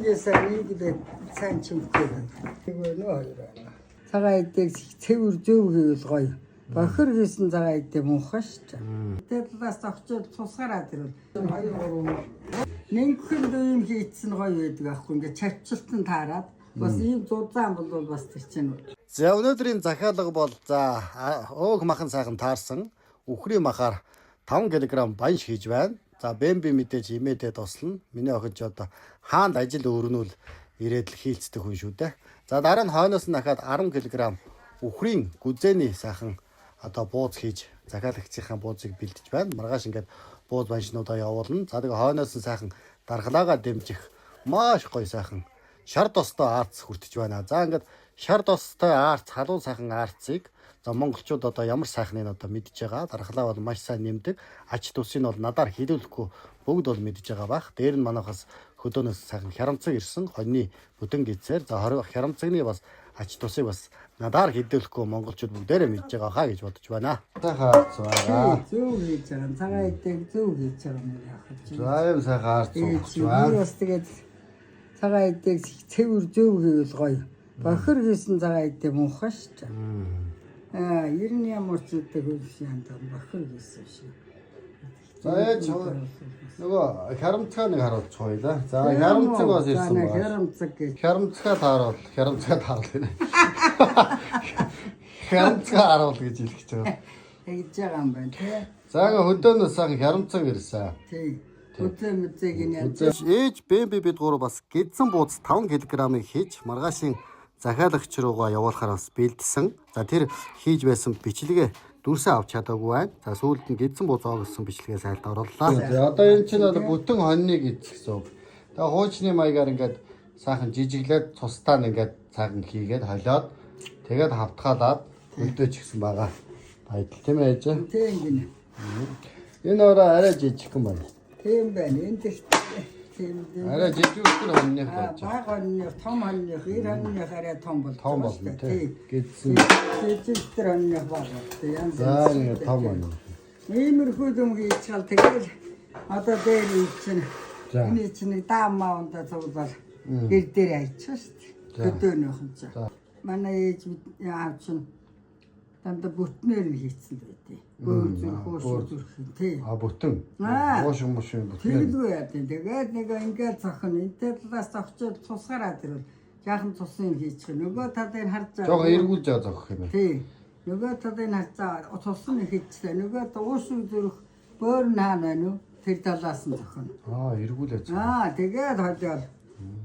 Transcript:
Ингээсээ нийлээд сайн чимхтэй. Тэгвэ нөө хоёроо. Цагаан эдэг цэвэр зөв хийвэл гоё. Бохир хийсэн цагаан эдэг муухай шүү. Тэдлээс огчод тусгараад ирвэл 2 3 Нэгхэн юм хийцэн гоё байдаг аахгүй ингээд чавчлтан таарад бас ийм зузаан бол бас тэр чинь. За өнөөдрийн захиалга бол за өөг махан сайхан таарсан үхрийн махаар 5 кг баян хийж байна. За бэмби мэдээж имээдээ тослно. Миний охин ч одоо хаанд ажил өөрнүүл ирээд л хийцдэг хүн шүү дээ. За дараа нь хойноос нь дахиад 10 кг үхрийн гүзээний сайхан одоо бууз хийж захиалагчийн буузыг бэлдэж байна. Маргааш ингээд бууз баншнуудаа явуулна. За тэгээ хойноос нь сайхан дархлаагаа дэмжих маш гоё сайхан шар тостой арц хүртэж байна. За ингээд шар тостой арц, халуун сайхан арцыг за монголчууд одоо ямар сайхныг одоо мэдж байгаа. Дархлаа бол маш сайн нэмдэг. Ач тусыг бол надаар хилүүлэхгүй бүгд бол мэдж байгаа бах. Дээр нь манайхаас хөдөөнөөс сайхан хярамцаг ирсэн. Хоньны бүдэн гизээр за хярамцагны бас ач тусыг бас надаар хилүүлэхгүй монголчууд бүгдээрээ мэдж байгаа хаа гэж бодож байна. Сайхан арц байгаа. Зөв хийж байгаа. Цагаан эдэг зөв хийж байгаа юм яах вэ? За юм сайхан арц байна. Бас тэгээд цагаан эдэг цэвэр зөв хийвэл гоё. Бохир хийсэн цагаан эдэг муухай шүү. 90 ямар ч үдэг хөлс янда бохир хийсэн шүү. За яаж нөгөө хярамцгаа нэг харуулчих хоёлаа. За хярамцаг бас ирсэн байна. Хярамцаг гэж. Хярамцгаа тааруул гэнэ. Хярамцгаа харуул гэж хэлж байгаа. Тэгж байгаа юм байна тий. За хөдөөнөөс сайхан хярамцаг ирсэн. Тий. Хөдөө мэддэг нь яа. Ээж бэмби бид гурав бас гэдсэн бууз 5 кг-ыг хийж маргаашийн захиалагч руугаа явуулахаар бас бэлдсэн. За тэр хийж байсан бичлэгээ дүрсээ авч чадаагүй байна. За сүүлд нь гэдсэн бууз гэсэн бичлэгээ сайлд орууллаа. Одоо энэ чинь одоо бүтэн хоньныг эзэгсэн. Тэгээ хуучны маягаар ингээд сайхан жижиглээд цустаа ингээд цагаан хийгээд холиод тэгээд хавтгаалаад хөлдөөч гисэн байгаа. Байдал тийм ээ ээж. Тийм гинэ. Энэ ороо арай жижиг юм байна. Тийм байна. Энд тийм. Арай жижиг өстөр хоньных болж байгаа. Бага хоньных, том хоньных, 90 хоньных арай том бол. Том болно тийм. Гэдсэн. Жижиг хоньных бага. Янз За нэг том хонь. Иймэрхүү юм хийж чал тэгэл одоо дээр чинь энэ чинь даамаа унда цуглал гэр дээр айчих шүү дээ. Хөдөөнийхэн чинь. Манай ээж яав чинь дандаа бүтнээр нь хийцэн байдیں۔ Бөөр зүрх тий. Бүтэн. Боош бүтнээр. Тэгэлгүй яа тий. Тэгээд нэг ингээд зохино. Энтэй талаас зогчоод тусгараад ирвэл жаахан цусын хийчих. Нөгөө талыг харж байгаа. Жоо эргүүлж байгаа зогох юм байна. Тий. Нөгөө талыг харж байгаа. Цусын хийчихлээ. Нөгөө уус зүрх бөөр нь хаана байна уу? Тэр талаас нь зохино. Эргүүлж. Тэгээд хожоод